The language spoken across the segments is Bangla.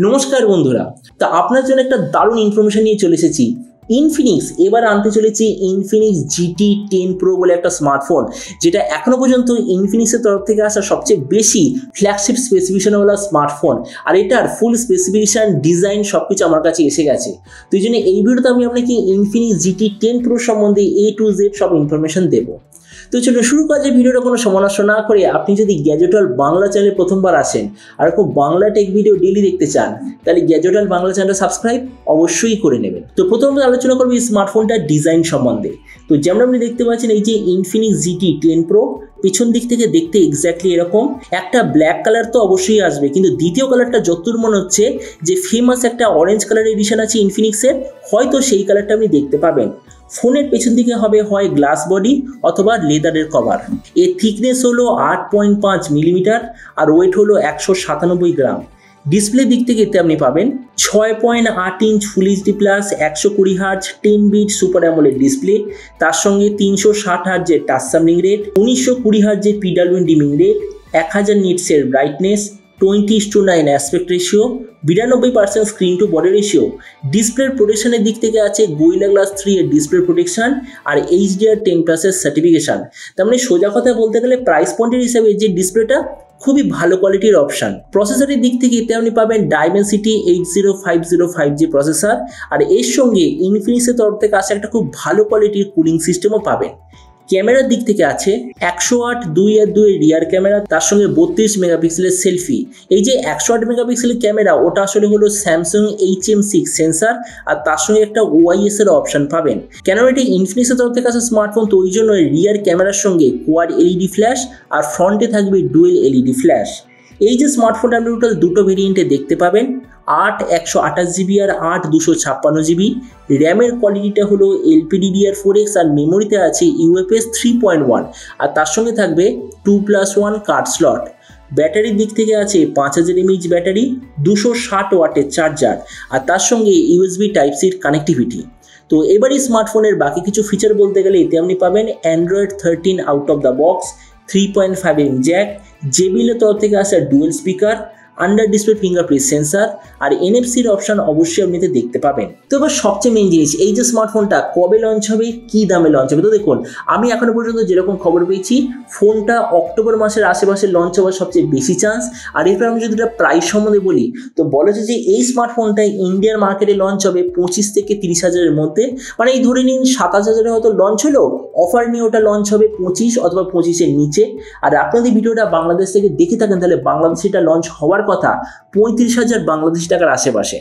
নমস্কার বন্ধুরা, তো আপনার জন্য একটা দারুণ ইনফরমেশন নিয়ে চলে এসেছি। ইনফিনিক্স এবার আনতে চলেছে ইনফিনিক্স GT 10 Pro বলে একটা স্মার্টফোন, যেটা এখনো পর্যন্ত ইনফিনিক্সের তরফ থেকে আসা সবচেয়ে বেশি ফ্ল্যাগশিপ স্পেসিফিকেশনওয়ালা স্মার্টফোন। আর এটার ফুল স্পেসিফিকেশন, ডিজাইন সবকিছু আমার কাছে এসে গেছে। তো এই জন্য এই ভিডিওতে আমি আপনাকে ইনফিনিক্স GT 10 Pro সম্বন্ধে A to Z সব ইনফরমেশন দেবো। তো চলুন শুরু করা যায়। ভিডিওটা কোনো সমালোচনা না করে আপনি যদি গ্যাজেট ওয়ার্ল্ড বাংলা চ্যানেলে প্রথমবার আসেন আর খুব বাংলা টেক ভিডিও ডেইলি দেখতে চান, তাহলে গ্যাজেট ওয়ার্ল্ড বাংলা চ্যানেলটা সাবস্ক্রাইব অবশ্যই করে নেবেন। তো প্রথমত আলোচনা করবো এই স্মার্টফোনটার ডিজাইন সম্বন্ধে। তো যেমন আপনি দেখতে পাচ্ছেন, এই যে ইনফিনিক্স GT 10 Pro পেছন দিক থেকে দেখতে এক্স্যাক্টলি এরকম। একটা ব্ল্যাক কালার তো অবশ্যই আসবে, কিন্তু দ্বিতীয় কালারটা যতদূর মনে হচ্ছে যে ফেমাস একটা অরেঞ্জ কালার এডিশন আছে ইনফিনিক্সের, হয়তো সেই কালারটা আপনি দেখতে পাবেন। ফোনের পেছন দিকে হবে হয় গ্লাস বডি অথবা লেদারের কভার। এর থিকনেস হলো 8.5 মিলিমিটার আর ওয়েট হলো 197 গ্রাম। ডিসপ্লে দিক থেকে এতে আপনি পাবেন 6.8 inch full HD plus 120 hertz 10 bit super AMOLED display, তার সঙ্গে 360 হার্জের টাচ সামলিং রেট, 1920 হার্জের PWM ডিমিং রেট, 1000 নিটসের brightness, 20:9 aspect ratio, 92% screen to body ratio. ডিসপ্লের প্রোটেকশনের দিক থেকে আছে গোরিলা গ্লাস 3 এর ডিসপ্লে প্রোটেকশন আর HDR10+ এর সার্টিফিকেশন। তার মানে সোজা কথা বলতে গেলে প্রাইস পয়েন্টের হিসাবে যে ডিসপ্লেটা খুবই ভালো কোয়ালিটির অপশান। প্রসেসরের দিক থেকে এতে আপনি পাবেন Dimensity 80505G প্রসেসর, আর এর সঙ্গে ইনফিনিক্সের তরফ থেকে আসা একটা খুব ভালো কোয়ালিটির কুলিং সিস্টেমও পাবেন। ক্যামেরার দিক থেকে আছে 108 2.2 এর রিয়ার ক্যামেরা, তার সঙ্গে 32 মেগাপিক্সেলের সেলফি। এই যে 108 মেগাপিক্সেলের ক্যামেরা, ওটা আসলে হলো স্যামসাং HM6 সেন্সার, আর তার সঙ্গে একটা OIS এর অপশন পাবেন। কেন এটি ইনফিনিক্সের তরফ থেকে আসা স্মার্টফোন, তো ওই জন্য রিয়ার ক্যামেরার সঙ্গে কোয়াড LED ফ্ল্যাশ আর ফ্রন্টে থাকবে ডুয়েল LED ফ্ল্যাশ। এই যে স্মার্টফোনটা আপনি টোটাল দুটো ভেরিয়েন্টে দেখতে পাবেন, 8 128GB আর 8 256GB। র্যামের কোয়ালিটিটা হলো LPDDR4X আর মেমোরিতে আছে UFS 3.1, আর তার সঙ্গে থাকবে 2+1 কার্ড স্লট। ব্যাটারির দিক থেকে আছে 5000 mAh ব্যাটারি, 260 ওয়াটের চার্জার, আর তার সঙ্গে USB Type-C কানেক্টিভিটি। তো এবারই স্মার্টফোনের বাকি কিছু ফিচার বলতে গেলে এতে আপনি পাবেন Android 13 out of the box, 3.5mm jack, JBL এর তরফ থেকে আসা dual speaker, under display fingerprint sensor আর NFC-র অপশন অবশ্যই আপনি দেখতে পাবেন। তো এবার সবচেয়ে মেইন জিনিস, এই যে স্মার্টফোনটা কবে লঞ্চ হবে, কি দামে লঞ্চ হবে। তো দেখুন, আমি এখনো পর্যন্ত যেরকম খবর পেয়েছি, ফোনটা অক্টোবর মাসের আশেপাশে লঞ্চ হওয়ার সবচেয়ে বেশি চান্স। আর এরপর আমি যদি একটা প্রাইস সম্বন্ধে বলি, তো বলা হচ্ছে যে এই স্মার্টফোনটা ইন্ডিয়ার মার্কেটে লঞ্চ হবে 25 থেকে 30 হাজারের মধ্যে। মানে এই ধরে নিন 27 হাজারে হয়তো লঞ্চ হলো, অফার নিয়ে ওটা লঞ্চ হবে 25 অথবা 25-এর নিচে। আর আপনাদের ভিডিওটা বাংলাদেশ থেকে দেখে থাকেন, তাহলে বাংলাদেশে এটা লঞ্চ হওয়ার কথা 35,000 বাংলাদেশি টাকার আশেপাশে।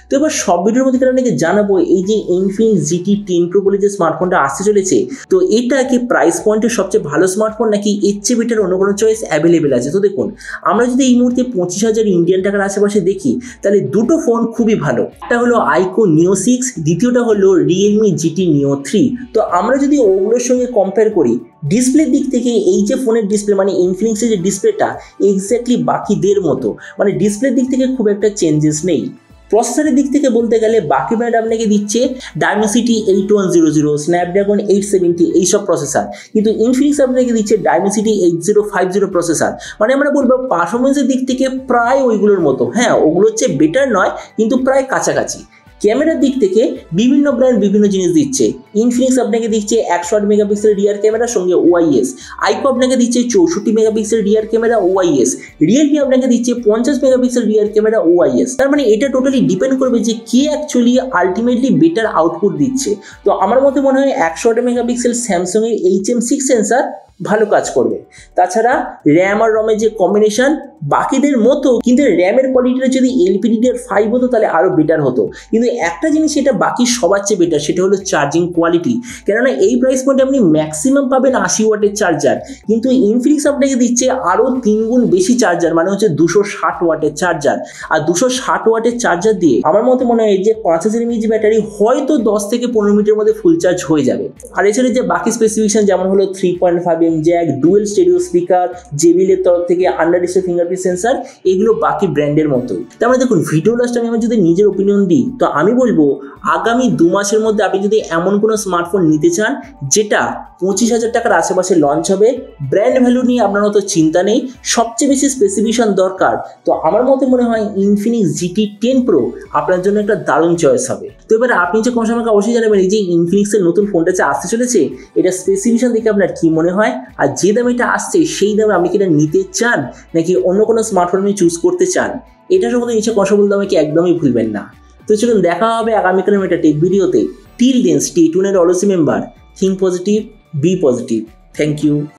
তো এবার সব ভিডিওর মধ্যে আপনাকে জানাবো, এই যে ইনফিনিক্স GT 10 Pro বলে যে স্মার্টফোনটা আসতে চলেছে, তো এটা কি প্রাইস পয়েন্টের সবচেয়ে ভালো স্মার্টফোন নাকি এর চেয়ে বেটার অন্য কোনো চয়েস অ্যাভেলেবেল আছে। তো দেখুন, আমরা যদি এই মুহূর্তে 25,000 ইন্ডিয়ান টাকার আশেপাশে দেখি, তাহলে দুটো ফোন খুবই ভালো। একটা হলো আইকো Neo 6, দ্বিতীয়টা হলো Realme GT Neo 3। তো আমরা যদি ওগুলোর সঙ্গে কম্পেয়ার করি, ডিসপ্লের দিক থেকে এই যে ফোনের ডিসপ্লে, মানে ইনফিনিক্সের যে ডিসপ্লেটা এক্স্যাক্টলি বাকিদের মতো, মানে ডিসপ্লের দিক থেকে খুব একটা চেঞ্জেস নেই। প্রসেসরের দিক থেকে বলতে গেলে বাকি ব্র্যান্ড আপনাকে দিচ্ছে Dimensity 8100, Snapdragon 870 এইসব প্রসেসর, কিন্তু ইনফিনিক্স আপনাকে দিচ্ছে Dimensity 8050 প্রসেসর। মানে আমরা বলবো পারফরমেন্সের দিক থেকে প্রায় ওইগুলোর মতো। হ্যাঁ, ওগুলোর চেয়ে বেটার নয়, কিন্তু প্রায় কাছাকাছি। ক্যামেরার দিক থেকে বিভিন্ন ব্র্যান্ড বিভিন্ন জিনিস দিচ্ছে। ইনফিনিক্স আপনাকে দিচ্ছে 108 মেগাপিক্সেল রিয়ার ক্যামেরার সঙ্গে OIS, আইকো আপনাকে দিচ্ছে 64 megapixel rear camera OIS, Realme আপনাকে দিচ্ছে 50 মেগাপিক্সেল রিয়ার ক্যামেরা OIS। তার মানে এটা টোটালি ডিপেন্ড করবে যে কে অ্যাকচুয়ালি আলটিমেটলি বেটার আউটপুট দিচ্ছে। তো আমার মতে মনে হয় 108 মেগাপিক্সেল স্যামসাংয়ের HM6 সেন্সার ভালো কাজ করবে। তাছাড়া র্যাম আর রমের যে কম্বিনেশন বাকিদের মতো, কিন্তু র্যামের কোয়ালিটিটা যদি LPDDR5 হতো তাহলে আরও বেটার হতো। কিন্তু একটা জিনিস এটা বাকি সবার চেয়ে বেটার, সেটা হলো চার্জিং কোয়ালিটি। কেননা এই প্রাইস পয়েন্টে আপনি ম্যাক্সিমাম পাবেন 80 ওয়াটের চার্জার, কিন্তু ইনফিনিক্স আপনাকে দিচ্ছে আরও 3 গুণ বেশি চার্জার, মানে হচ্ছে 260 ওয়াটের চার্জার। আর 260 ওয়াটের চার্জার দিয়ে আমার মতে মনে হয় যে 5000 mAh ব্যাটারি হয়তো 10 থেকে 15 মিনিটের মধ্যে ফুল চার্জ হয়ে যাবে। আর এছাড়া যে বাকি স্পেসিফিকেশন যেমন হলো 3.5 RBM jack, dual stereo speaker, জেবিএলের তরফ থেকে আন্ডার ডিসপ্লে ফিঙ্গারপ্রিন্ট সেন্সার, এগুলো বাকি ব্র্যান্ডের মতোই। তার মানে দেখুন, ভিডিও লাস্টে আমি যদি নিজের ওপিনিয়ন দিই, তো আমি বলবো আগামী 2 মাসের মধ্যে আপনি যদি এমন কোনো স্মার্টফোন নিতে চান যেটা 25,000 টাকার আশেপাশে লঞ্চ হবে, ব্র্যান্ড ভ্যালু নিয়ে আপনার অত চিন্তা নেই, সবচেয়ে বেশি স্পেসিফিকেশন দরকার, তো আমার মতে মনে হয় Infinix GT 10 Pro আপনার জন্য একটা দারুণ চয়েস হবে। তো এবার আপনি যে কম সময় অবশ্যই জানাবেন এই যে ইনফিনিক্সের নতুন ফোনটা যে আসতে চলেছে, এটা স্পেসিফিকেশন দেখে আপনার কি মনে হয়, আর যে দামে এটা আসছে সেই দামে আপনি কি এটা নিতে চান নাকি অন্য কোনো স্মার্টফোন আপনি চুজ করতে চান, এটার সম্বন্ধে নিচে কথা বলতে আমাকে একদমই ভুলবেন না। তো চলুন দেখা হবে আগামীকালের একটা টেক ভিডিওতে। Till then stay tuned, always remember, think positive, be positive. Thank you.